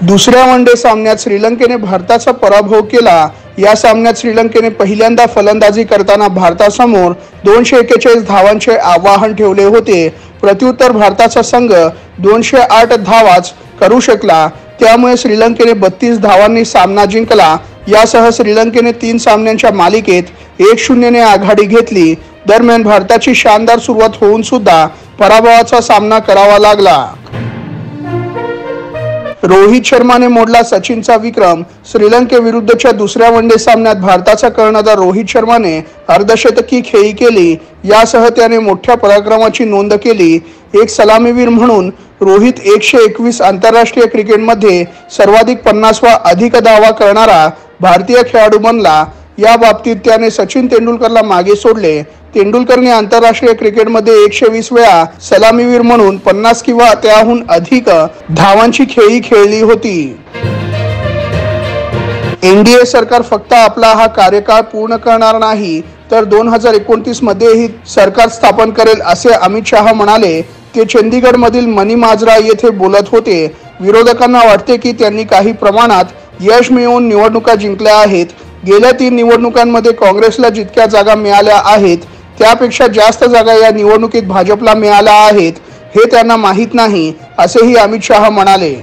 दुसऱ्या वनडे सामन्यात श्रीलंकेने भारताचा पराभव केला। या सामन्यात श्रीलंकेने पहिल्यांदा फलंदाजी करताना भारतासमोर 241 धावांचे आव्हान ठेवले होते। प्रत्युत्तर भारताचा संघ 208 धावाच करू शकला, त्यामुळे श्रीलंकेने 32 धावांनी सामना जिंकला। यासह श्रीलंकेने 3 सामन्यांच्या मालिकेत 1-0 ने आघाडी घेतली। दरम्यान भारताची शानदार सुरुवात होऊन सुद्धा पराभवाचा सामना करावा लागला। रोहित शर्माने मोडला सचिनचा विक्रम। श्रीलंकेविरुद्धच्या दुसऱ्या वनडे सामन्यात भारताचा कर्णधार रोहित शर्माने अर्धशतकी खेळी केली। यासह त्याने मोठ्या पराक्रमाची नोंद केली। एक सलामीवीर म्हणून रोहित 121 आंतरराष्ट्रीय क्रिकेटमध्ये सर्वाधिक 50वा अधिक धावा करणारा भारतीय खेळाडू बनला। या बाबतीत त्याने सचिन तेंडुलकरला मागे सोडले। तेंडुलकरने आंतरराष्ट्रीय क्रिकेटमध्ये 120 वेळा सलामीवीर म्हणून 50 किंवा त्याहून अधिक धावांची खेळी खेळली होती। एनडीए सरकार फक्त आपला हा कार्यकाळ पूर्ण करणार नाही, तर 2029 मध्येही सरकार स्थापन करेल असे अमित शहा म्हणाले। ते चंदीगड मधील मनीमाजरा येथे बोलत होते। विरोधकांना वाटते की त्यांनी काही प्रमाणात यश मिळवून निवडणुका जिंकल्या आहेत। गेल्या 3 निवडणुकांमध्ये काँग्रेसला जितक्या जागा मिळाल्या आहेत त्यापेक्षा जास्त जागा या निवडणुकीत भाजपला मिळाल्या आहेत, हे त्यांना माहीत नाही असेही अमित शहा म्हणाले।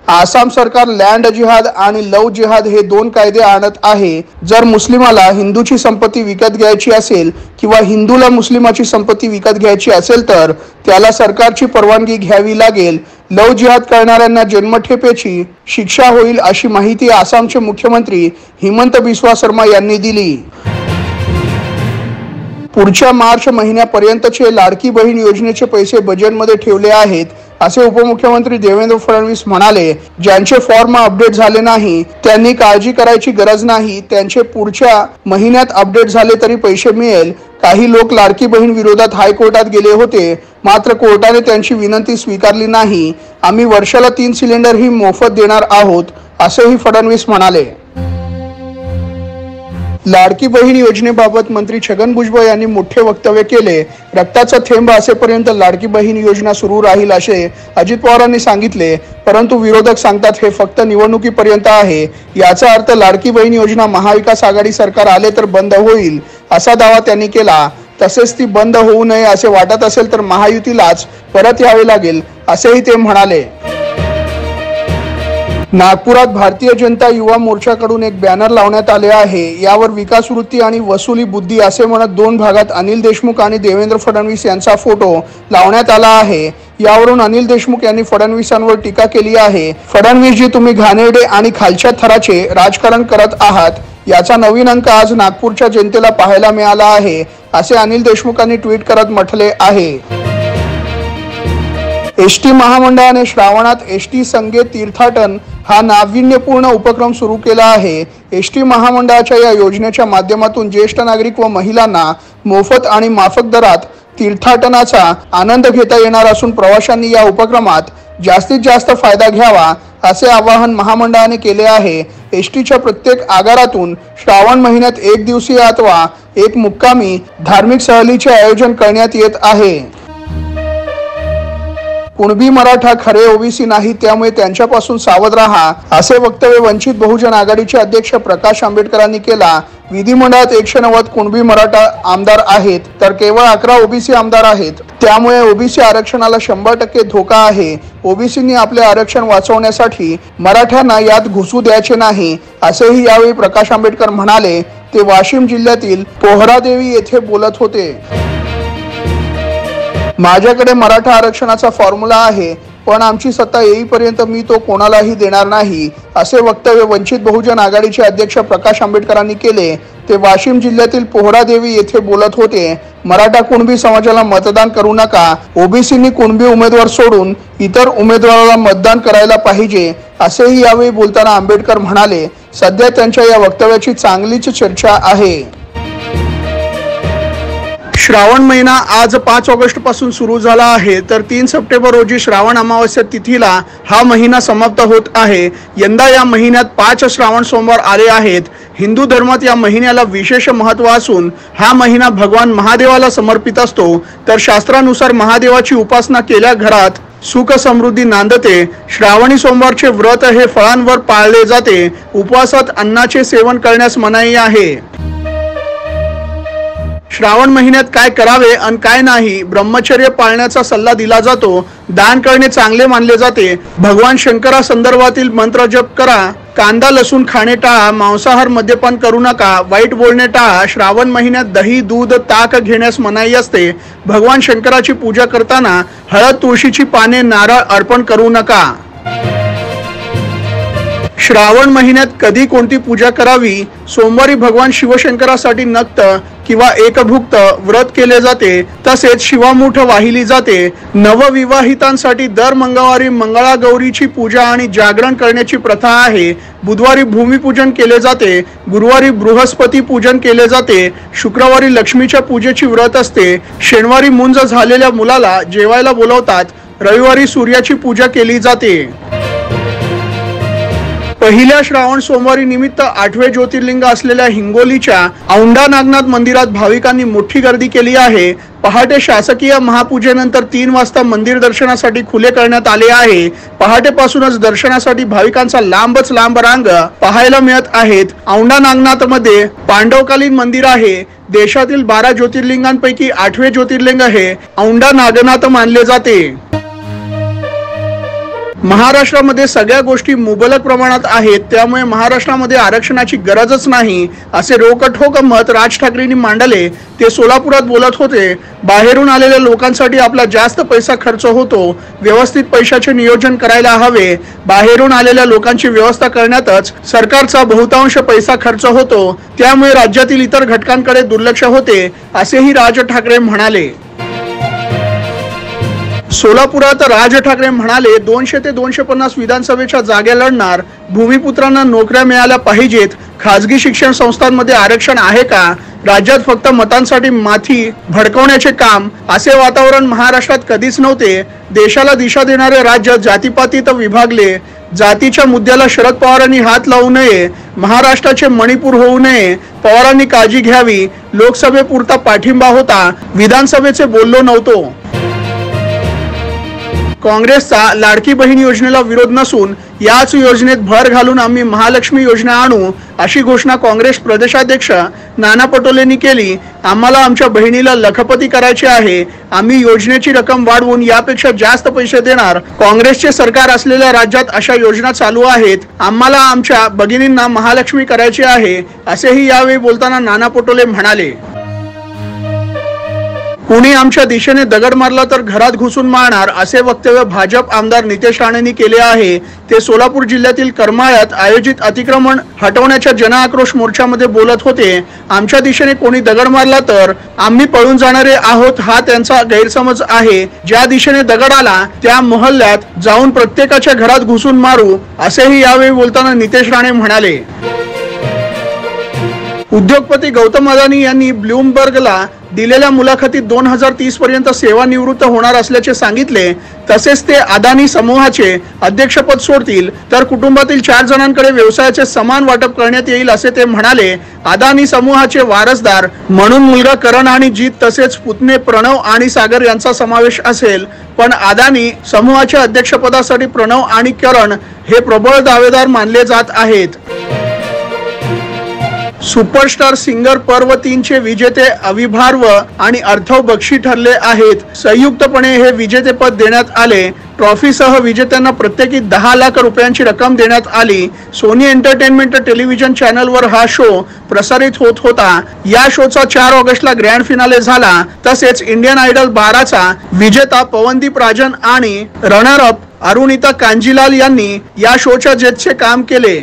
आसाम सरकार लँड जिहाद आणि लव जिहाद हे 2 कायदे आणत आहे। जर मुस्लिमाला हिंदूची संपत्ती विकत घ्यायची असेल किंवा हिंदूला मुस्लिमाची संपत्ती विकत घ्यायची असेल तर त्याला सरकारची परवानगी घ्यावी लागेल। लव जिहाद करणाऱ्यांना जन्मठेपेची शिक्षा होईल अशी माहिती आसामचे मुख्यमंत्री हिमंत बिस्वा शर्मा यांनी दिली। पुढच्या मार्च महिन्यापर्यंतचे लाडकी बहीण योजनेचे पैसे बजेटमध्ये ठेवले आहेत असे उपमुख्यमंत्री देवेंद्र फडणवीस म्हणाले। ज्यांचे फॉर्म अपडेट झाले नाही त्यांनी काळजी करायची गरज नाही, त्यांचे पुढच्या महिन्यात अपडेट झाले तरी पैसे मिळेल। काही लोक लाडकी बहीण विरोधात हायकोर्टात गेले होते, मात्र कोर्टाने त्यांची विनंती स्वीकारली नाही। आम्ही वर्षाला 3 सिलेंडर ही मोफत देणार आहोत असेही फडणवीस म्हणाले। लाडकी बहीण योजनेबाबत मंत्री छगन भुजबळ यांनी मोठे वक्तव्य केले। रक्ताचा थेंब असेपर्यंत लाडकी बहीण योजना सुरू राहील असे अजित पवारांनी सांगितले, परंतु विरोधक सांगतात हे फक्त निवडणुकीपर्यंत आहे। याचा अर्थ लाडकी बहीण योजना महाविकास आघाडी सरकार आले तर बंद होईल असा दावा त्यांनी केला। तसेच ती बंद होऊ नये असे वाटत असेल तर महायुतीलाच परत यावे लागेल असेही ते म्हणाले। नागपुरात भारतीय जनता युवा मोर्चाकडून एक बॅनर लावण्यात आले आहे। यावर विकास वृत्ती आणि वसुली बुद्धी असे म्हणत 2 भागात अनिल देशमुख आणि देवेंद्र फडणवीस यांचा फोटो लावण्यात आला आहे। यावरून अनिल देशमुख यांनी फडणवीसांवर टीका केली आहे। फडणवीस जी तुम्ही घाणेरडे आणि खालच्या थराचे राजकारण करत आहात याचा नवीन अंक आज नागपूरच्या जनतेला पाहायला मिळाला आहे असे अनिल देशमुखांनी ट्विट करत म्हटले आहे। एसटी महामंडळाने श्रावणात एसटी संगे तीर्थाटन हा नाविन्यपूर्ण उपक्रम सुरू केला आहे। एसटी महामंडळाच्या या योजनेच्या माध्यमातून ज्येष्ठ नागरिक व महिलांना मोफत आणि माफक दरात तीर्थाटनाचा आनंद घेता येणार असून प्रवाशांनी या उपक्रमात जास्तीत जास्त फायदा घ्यावा असे आवाहन महामंडळाने केले आहे। एसटीच्या प्रत्येक आगारातून श्रावण महिन्यात 1 दिवसीय अथवा 1 मुक्कामी धार्मिक सहलीचे आयोजन करण्यात येत आहे। कुणबी मराठा खरे ओबीसी नाही, त्यामुळे त्यांच्यापासून सावध राहा असे वक्तव्य वंचित बहुजन आघाडीचे अध्यक्ष प्रकाश आंबेडकरांनी केला। विधिमंडळात 190 कुणबी मराठा आमदार आहेत तर केवळ 11 ओबीसी आमदार आहेत, त्यामुळे ओबीसी आरक्षणाला 100% धोका आहे। ओबीसींनी आपले आरक्षण वाचवण्यासाठी मराठ्यांना यात घुसू द्यायचे नाही असेही यावेळी प्रकाश आंबेडकर म्हणाले। ते वाशिम जिल्ह्यातील पोहरादेवी येथे बोलत होते। माझ्याकडे मराठा आरक्षणाचा फॉर्म्युला आहे, पण आमची सत्ता येईपर्यंत मी तो कोणालाही देणार नाही असे वक्तव्य वंचित बहुजन आघाडीचे अध्यक्ष प्रकाश आंबेडकरांनी केले। ते वाशिम जिल्ह्यातील पोहरादेवी येथे बोलत होते। मराठा कुणबी समाजाला मतदान करू नका, ओबीसींनी कुणबी उमेदवार सोडून इतर उमेदवाराला मतदान करायला पाहिजे असेही यावेळी बोलताना आंबेडकर म्हणाले। सध्या त्यांच्या या वक्तव्याची चांगलीच चर्चा आहे। श्रावण महिना आज 5 ऑगस्ट पासून सुरू झाला आहे, तर 3 सप्टेंबर रोजी श्रावण अमावस्या तिथीला हा महिना समाप्त होत आहे। यंदा या महिन्यात 5 श्रावण सोमवार आले आहेत। हिंदू धर्मात या महिन्याला विशेष महत्त्व असून हा महिना भगवान महादेवाला समर्पित असतो। तर शास्त्रानुसार महादेवाची उपासना केल्या घरात सुख समृद्धी नांदते। श्रावणी सोमवारचे व्रत हे फळांवर पाळले जाते। उपवासात अन्नाचे सेवन करण्यास मनाई आहे। श्रावण महिन्यात काय करावे आणि काय नाही, ब्रह्मचर्य पाळण्याचा सल्ला दिला जातो। दान करणे चांगले मानले जाते। भगवान शंकरा संदर्भातील मंत्र जप करा। कांदा लसूण खाणे टाळा। मांसाहार मद्यपान करू नका। वाईट बोलणे टाळा। श्रावण महिन्यात दही दूध ताक घेण्यास मनाई असते। भगवान शंकराची पूजा करताना हळद तुळशीची पाने नारळ अर्पण करू नका। श्रावण महिन्यात कधी कोणती पूजा करावी? सोमवारी भगवान शिवशंकरासाठी नक्त किंवा एकभुक्त व्रत केले जाते। तसेच शिवामूठ वाहिली जाते। नवविवाहितांसाठी दर मंगळवारी मंगळागौरीची पूजा आणि जागरण करण्याची प्रथा आहे। बुधवारी भूमिपूजन केले जाते। गुरुवारी बृहस्पती पूजन केले जाते। शुक्रवारी लक्ष्मीच्या पूजेची व्रत असते। शनिवारी मुंज झालेल्या मुलाला जेवायला बोलवतात। रविवारी सूर्याची पूजा केली जाते। पहिल्या श्रावण सोमवारी निमित्त 8वे ज्योतिर्लिंग असलेल्या हिंगोलीच्या औंढा नागनाथ मंदिरात भाविकांनी मोठी गर्दी केली आहे। पहाटे शासकीय महापूजेनंतर 3 वाजता मंदिर दर्शनासाठी खुले करण्यात आले आहे। पहाटेपासूनच दर्शनासाठी भाविकांचा लांबच लांब रांग पाहायला मिळत आहेत। औंढा नागनाथ मध्ये पांडवकालीन मंदिर आहे। देशातील 12 ज्योतिर्लिंगांपैकी 8वे ज्योतिर्लिंग हे औंढा नागनाथ मानले जाते। महाराष्ट्रामध्ये सगळ्या गोष्टी मुबलक प्रमाणात आहेत, त्यामुळे महाराष्ट्रामध्ये आरक्षणाची गरजच नाही, असे रोखठोक मत राज ठाकरेंनी मांडले। ते सोलापुरात बोलत होते। बाहेरून आलेल्या लोकांसाठी आपला जास्त पैसा खर्च होतो। व्यवस्थित पैशाचे नियोजन करायला हवे। बाहेरून आलेल्या लोकांची व्यवस्था करण्यातच सरकारचा बहुतांश पैसा खर्च होतो, त्यामुळे राज्यातील इतर घटकांकडे दुर्लक्ष होते, असेही राज ठाकरे म्हणाले। सोलापुरात राज ठाकरे म्हणाले, 200 ते 250 विधानसभेच्या जागा लढणार। भूमिपुत्रांना नोकऱ्या मिळाल्या पाहिजेत। खाजगी शिक्षण संस्थांमध्ये आरक्षण आहे का? राज्यात फक्त मतांसाठी माथी भडकवण्याचे काम, असे वातावरण महाराष्ट्रात कधीच नव्हते। देशाला दिशा देणारे राज्य जातीपातीत विभागले। जातीच्या मुद्द्याला शरद पवारांनी हात लावू नये। महाराष्ट्राचे मणिपूर होऊ नये। पवारांनी काळजी घ्यावी। लोकसभेपुरता पाठिंबा होता, विधानसभेचे बोललो नव्हतो। काँग्रेसचा लाडकी बहीण योजनेला विरोध नसून याच योजनेत भर घालून आम्ही महालक्ष्मी योजना आणू, अशी घोषणा काँग्रेस प्रदेशाध्यक्ष नाना पटोलेंनी केली। आम्हाला आमच्या बहिणीला लखपती करायचे आहे। आम्ही योजनेची रक्कम वाढवून यापेक्षा जास्त पैसे देणार। काँग्रेसचे सरकार असलेल्या राज्यात अशा योजना चालू आहेत। आम्हाला आमच्या भगिनींना महालक्ष्मी करायची आहे, असेही यावेळी बोलताना नाना पटोले म्हणाले। कुणी आमच्या दिशेने दगड मारला तर घरात घुसून मारणार, असे वक्तव्य भाजप आमदार नितेश राणेंनी केले आहे। ते सोलापूर जिल्ह्यातील करमाळ्यात आयोजित अतिक्रमण हटवण्याच्या जनआक्रोश मोर्चामध्ये बोलत होते। आमच्या दिशेने कोणी दगड मारला तर आम्ही पळून जाणारे आहोत, हा त्यांचा गैरसमज आहे। ज्या दिशेने दगड आला त्या मोहल्ल्यात जाऊन प्रत्येकाच्या घरात घुसून मारू, असेही यावेळी बोलताना नितेश राणे म्हणाले। उद्योगपती गौतम अदानी यांनी ब्लूमबर्गला दिलेल्या मुलाखतीत 2030 पर्यंत सेवानिवृत्त होणार असल्याचे सांगितले। तसेच ते अदानी समूहाचे अध्यक्षपद सोडतील तर कुटुंबातील 4 जणांकडे व्यवसायाचे समान वाटप करण्यात येईल, असे ते म्हणाले। अदानी समूहाचे वारसदार म्हणून मुलगा करण आणि जीत तसेच पुतणे प्रणव आणि सागर यांचा समावेश असेल, पण अदानी समूहाच्या अध्यक्षपदासाठी प्रणव आणि करण हे प्रबळ दावेदार मानले जात आहेत। सुपरस्टार सिंगर पर्व 3 चे विजेते अविभार्व आणि अर्थव बक्षी ठरले आहेत। संयुक्तपणे हे विजेतेपद देण्यात आले। ट्रॉफीसह विजेत्यांना प्रत्येकी 10 लाख रुपयांची रक्कम देण्यात आली। सोनी एंटरटेनमेंट टेलिव्हिजन चॅनलवर हा शो प्रसारित होत होता। या शोचा 4 ऑगस्टला ग्रँड फिनाले झाला। तसेच इंडियन आयडल 12 चा विजेता पवनदीप राजन आणि रनर अप अरुणिता कांजीलाल यांनी या शोच्या जजचे काम केले।